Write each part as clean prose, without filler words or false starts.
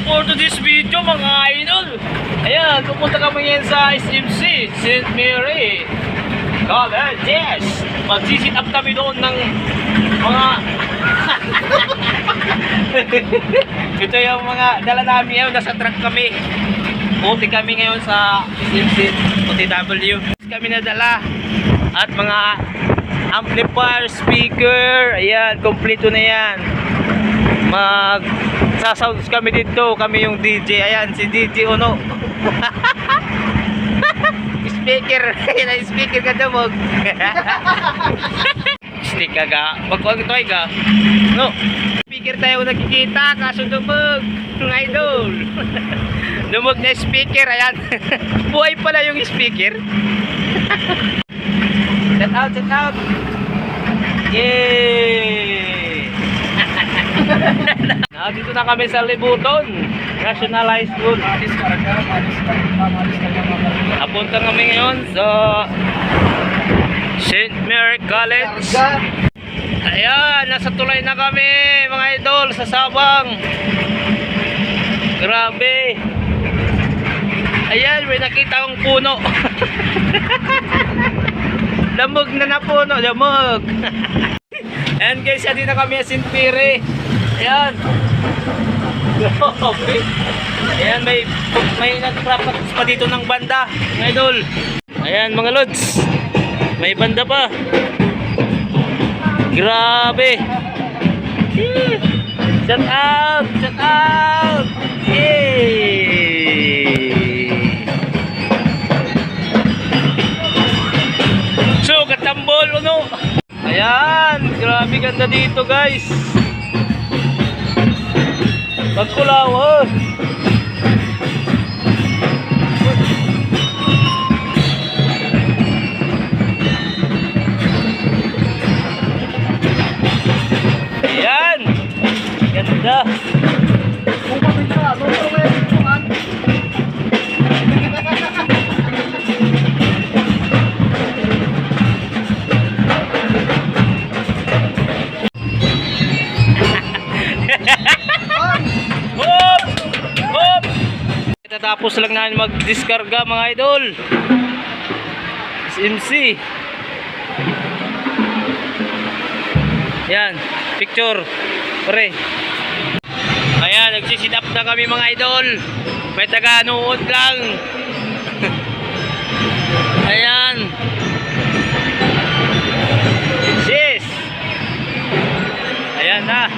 for today's video mga idol. Ayan, pupunta kami ngayon sa SMC, St. Mary Colleges. Magsisit up kami doon ng mga ito yung mga dala namin ngayon. Nasa truck kami. Buti kami ngayon sa SMC OTW. Kami nadala at mga amplifier, speaker. Ayan, kompleto na yan. Magsasounds kami dito. Kami yung DJ. Ayan, si DJ Uno. Speaker. Ayan, speaker ka damog. Stick ka ga. Magkuhan ito ay ga. No. Speaker tayo nakikita. Kaso dumog. Ng idol. Dumog na speaker. Ayan. Buhay pala yung speaker. Set out, set out. Yay! Dito na kami sa Libuton National High School. Napunta kami ngayon sa St. Mary College. Ayan, nasa tulay na kami mga idol sa Sabang. Grabe. Ayan, may nakita akong puno. Damog na puno, damog. Ayan guys, dito na kami sa St. Mary. Ayan. Okay. Ayan, may nagpractice pa dito ng banda, mga idol. Ayan mga lods. May banda pa. Grabe. Shout out, shout out. Yay. So, katambol ano. Ayan, grabe ganda dito guys. Pagkulawon. Ayan. Ganda. Tapos lang namin mag-diskarga mga idol. SMC. Yan, picture. Pre. Ayan, nagsisit up na kami mga idol. May taga-nuod lang. Ayan. Sis. Ayan na.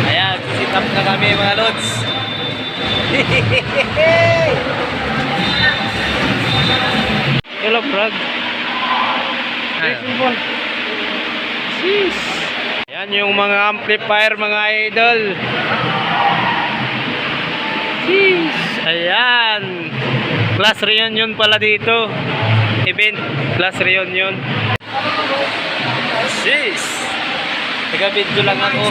Ayan, sit up na kami mga lods. Hello frog. Jeez. Yan yung mga amplifier mga idol. Jeez. Ayan. Class reunion pala dito. Event. Class reunion. Jeez. Taga-video lang ako.